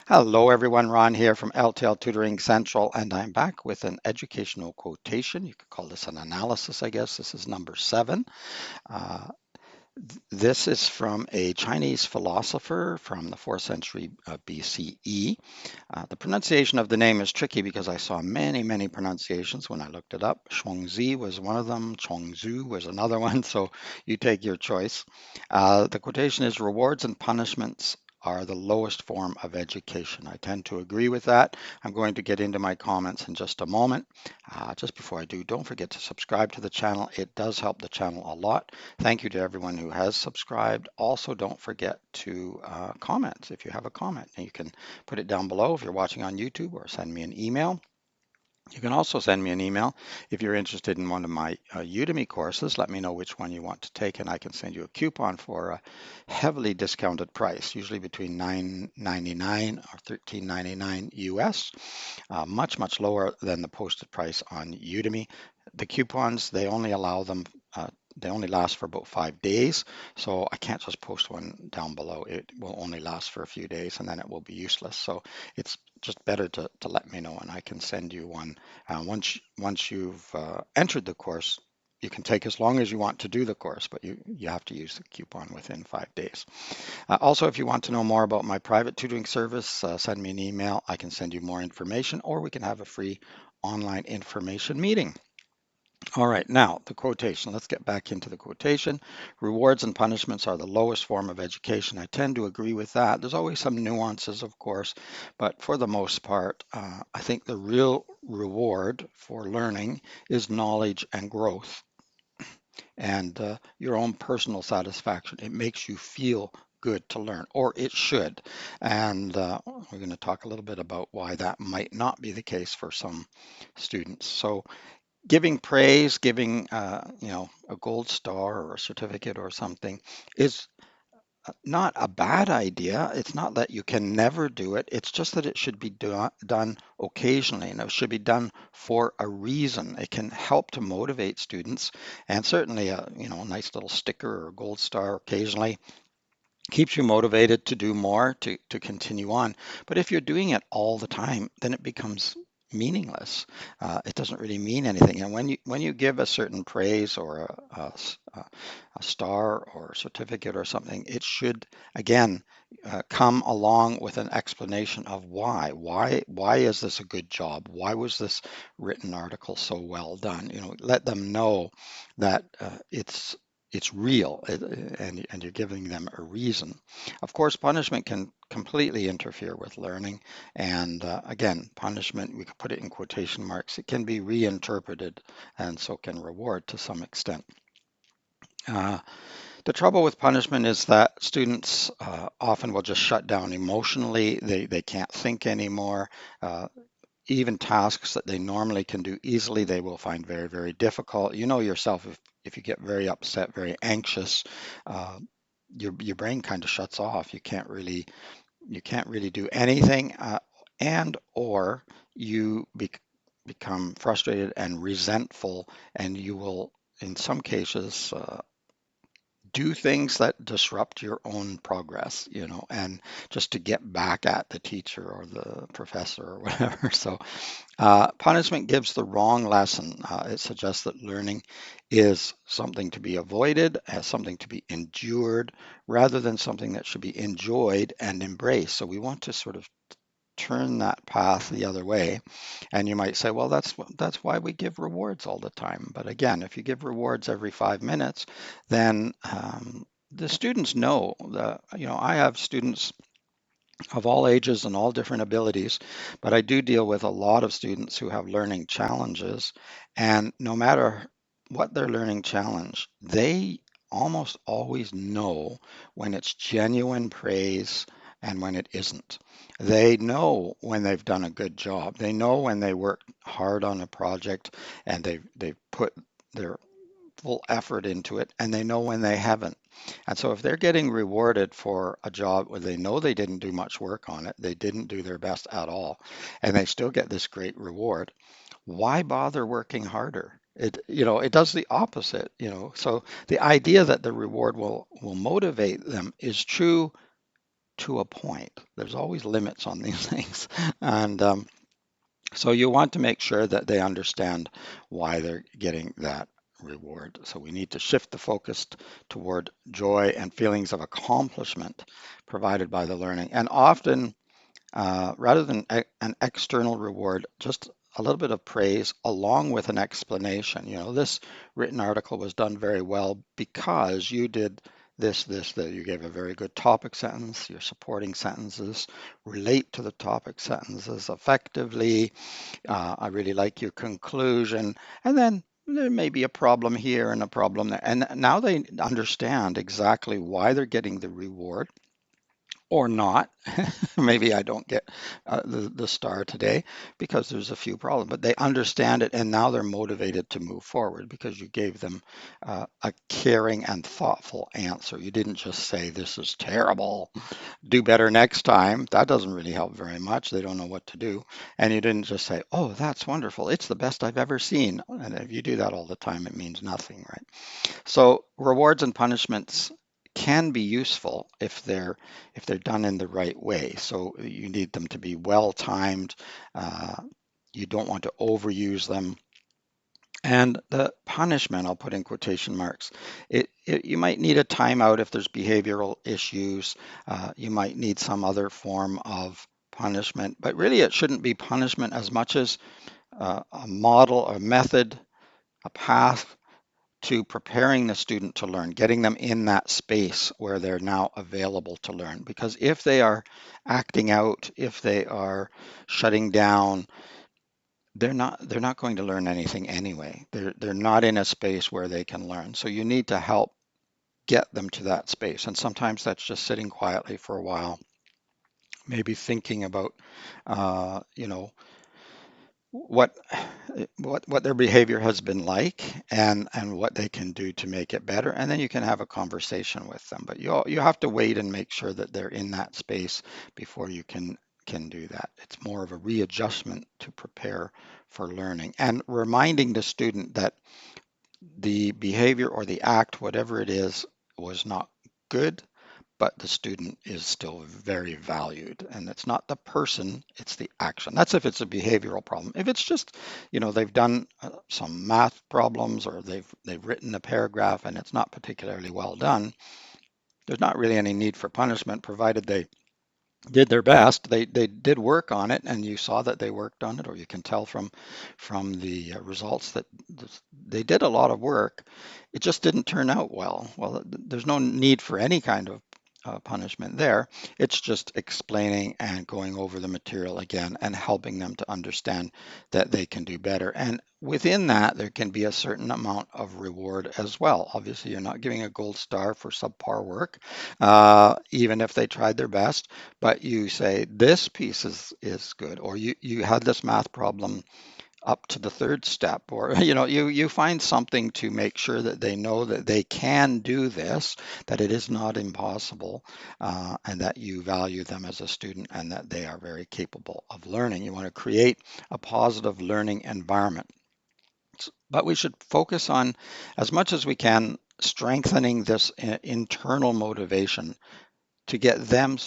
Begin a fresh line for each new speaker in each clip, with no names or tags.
Hello everyone, Ron here from L.T.L Tutoring Central, and I'm back with an educational quotation. You could call this an analysis, I guess. This is number 7. Uh, this is from a Chinese philosopher from the 4th century BCE. The pronunciation of the name is tricky because I saw many pronunciations when I looked it up. Chuang-Tzu was one of them, Chuang-Tzu was another one, so you take your choice. The quotation is rewards and punishments are the lowest form of education. I tend to agree with that. I'm going to get into my comments in just a moment. Just before I do, don't forget to subscribe to the channel. It does help the channel a lot. Thank you to everyone who has subscribed. Also, don't forget to comment if you have a comment. And you can put it down below if you're watching on YouTube or send me an email. You can also send me an email if you're interested in one of my Udemy courses. Let me know which one you want to take, and I can send you a coupon for a heavily discounted price, usually between $9.99 or $13.99 US, much lower than the posted price on Udemy. The coupons, they only allow them, they only last for about 5 days, so I can't just post one down below. It will only last for a few days and then it will be useless. So it's just better to let me know and I can send you one. Once you've entered the course, you can take as long as you want to do the course, but you have to use the coupon within 5 days. Also, if you want to know more about my private tutoring service, send me an email. I can send you more information, or we can have a free online information meeting. All right, now the quotation. Let's get back into the quotation. Rewards and punishments are the lowest form of education. I tend to agree with that. There's always some nuances, of course, but for the most part, I think the real reward for learning is knowledge and growth and your own personal satisfaction. It makes you feel good to learn, or it should. And we're going to talk a little bit about why that might not be the case for some students. So giving praise, giving a gold star or a certificate or something is not a bad idea. It's not that you can never do it. It's just that it should be done occasionally and it should be done for a reason. It can help to motivate students, and certainly a nice little sticker or gold star occasionally keeps you motivated to do more, to continue on. But if you're doing it all the time, then it becomes meaningless. It doesn't really mean anything. And when you give a certain praise or a star or a certificate or something, it should again come along with an explanation of why. Why is this a good job? Why was this written article so well done? Let them know that it's real and you're giving them a reason. Of course, punishment can completely interfere with learning. And again, punishment, we could put it in quotation marks, it can be reinterpreted and so can reward to some extent. Uh, the trouble with punishment is that students often will just shut down emotionally. They can't think anymore. Uh, Even tasks that they normally can do easily, they will find very difficult. You know yourself, if you get very upset, very anxious, uh, your brain kind of shuts off. You can't really do anything, and or you become frustrated and resentful, and you will, in some cases, do things that disrupt your own progress, and just to get back at the teacher or the professor or whatever. So punishment gives the wrong lesson. It suggests that learning is something to be avoided, as something to be endured, rather than something that should be enjoyed and embraced. So we want to sort of turn that path the other way. And you might say, well, that's why we give rewards all the time. But again, if you give rewards every 5 minutes, then the students know that, I have students of all ages and all different abilities, but I do deal with a lot of students who have learning challenges. And no matter what their learning challenge, they almost always know when it's genuine praise and when it isn't. They know when they've done a good job. They know when they worked hard on a project and they've put their full effort into it, and they know when they haven't. And so if they're getting rewarded for a job where they know they didn't do much work on it, they didn't do their best at all, and they still get this great reward, why bother working harder? It does the opposite. So the idea that the reward will motivate them is true to a point. There's always limits on these things. And so you want to make sure that they understand why they're getting that reward. So we need to shift the focus toward joy and feelings of accomplishment provided by the learning. And often, rather than an external reward, just a little bit of praise along with an explanation. You know, this written article was done very well because you did this, that. You gave a very good topic sentence. Your supporting sentences relate to the topic sentences effectively. I really like your conclusion. And then there may be a problem here and a problem there. And now they understand exactly why they're getting the reward or not. Maybe I don't get the star today because there's a few problems, but they understand it and now they're motivated to move forward because you gave them a caring and thoughtful answer. You didn't just say, "This is terrible, do better next time." That doesn't really help very much. They don't know what to do. And you didn't just say, "Oh, that's wonderful. It's the best I've ever seen." And if you do that all the time, it means nothing, right? So rewards and punishments can be useful if they're done in the right way. So you need them to be well timed. Uh, you don't want to overuse them. And the punishment, I'll put in quotation marks, you might need a timeout if there's behavioral issues. You might need some other form of punishment, but really it shouldn't be punishment as much as a model, a method, a path to preparing the student to learn, getting them in that space where they're now available to learn. Because if they are acting out, if they are shutting down, they're not going to learn anything anyway. They're not in a space where they can learn. So you need to help get them to that space. And sometimes that's just sitting quietly for a while, maybe thinking about, you know, what what their behavior has been like and what they can do to make it better, and then you can have a conversation with them. But you have to wait and make sure that they're in that space before you can do that. It's more of a readjustment to prepare for learning and reminding the student that the behavior or the act, whatever it is, was not good, but the student is still very valued. And it's not the person, it's the action. That's if it's a behavioral problem. If it's just, they've done some math problems or they've written a paragraph and it's not particularly well done, there's not really any need for punishment provided they did their best. They did work on it, and you saw that they worked on it, or you can tell from the results that they did a lot of work. It just didn't turn out well. Well, there's no need for any kind of punishment there. It's just explaining and going over the material again and helping them to understand that they can do better. And within that, there can be a certain amount of reward as well. Obviously, you're not giving a gold star for subpar work, even if they tried their best, but you say this piece is good, or you had this math problem up to the third step, or you find something to make sure that they know that they can do this, that it is not impossible, and that you value them as a student and that they are very capable of learning. You want to create a positive learning environment. But we should focus on, as much as we can, strengthening this internal motivation to get them,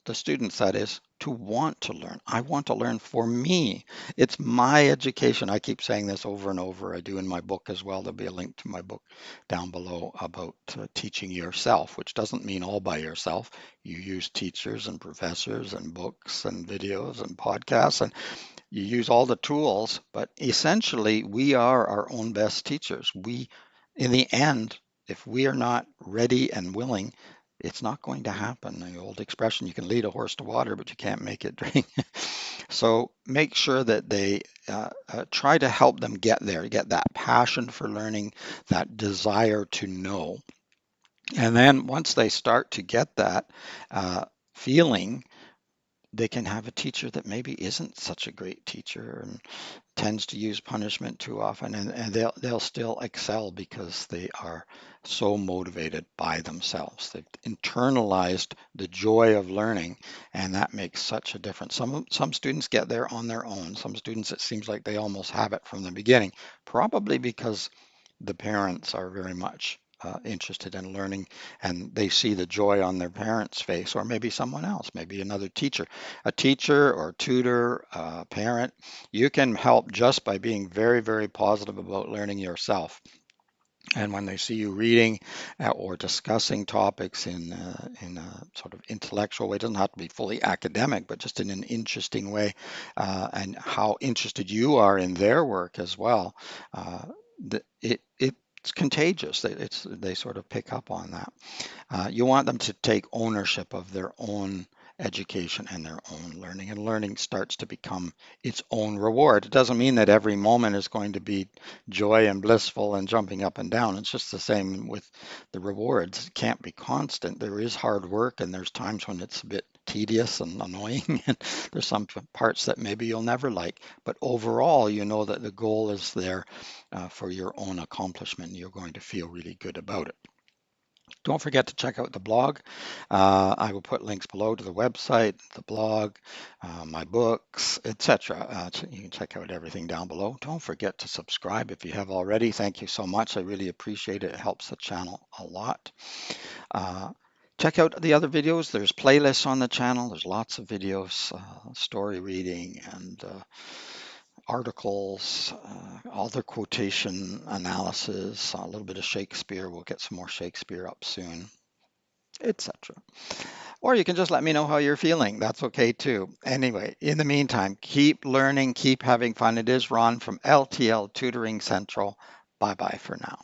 the students that is, to want to learn. I want to learn for me. It's my education. I keep saying this over and over. I do in my book as well. There'll be a link to my book down below about teaching yourself, which doesn't mean all by yourself. You use teachers and professors and books and videos and podcasts, and you use all the tools, but essentially we are our own best teachers. In the end, if we are not ready and willing, it's not going to happen. The old expression, you can lead a horse to water, but you can't make it drink. So make sure that they try to help them get there, get that passion for learning, that desire to know. And then once they start to get that feeling, they can have a teacher that maybe isn't such a great teacher and tends to use punishment too often, and they'll still excel because they are so motivated by themselves. They've internalized the joy of learning, and that makes such a difference. Some students get there on their own. Some students, it seems like they almost have it from the beginning, probably because the parents are very much interested in learning, and they see the joy on their parents' face, or maybe someone else, maybe another teacher, a teacher or tutor, parent. You can help just by being very, very positive about learning yourself. And when they see you reading or discussing topics in a sort of intellectual way, it doesn't have to be fully academic, but just in an interesting way, and how interested you are in their work as well, it's contagious. They sort of pick up on that. You want them to take ownership of their own education and their own learning, and learning starts to become its own reward. It doesn't mean that every moment is going to be joy and blissful and jumping up and down. It's just the same with the rewards. It can't be constant. There is hard work, and there's times when it's a bit tedious and annoying, and there's some parts that maybe you'll never like. But overall, you know that the goal is there for your own accomplishment, and you're going to feel really good about it. Don't forget to check out the blog. I will put links below to the website, the blog, my books, etc. You can check out everything down below. Don't forget to subscribe if you have already. Thank you so much. I really appreciate it. It helps the channel a lot. Uh, Check out the other videos. There's playlists on the channel. There's lots of videos, story reading and articles, other quotation analysis, a little bit of Shakespeare. We'll get some more Shakespeare up soon, etc. Or you can just let me know how you're feeling. That's okay too. Anyway, in the meantime, keep learning, keep having fun. It is Ron from L.T.L Tutoring Central. Bye bye for now.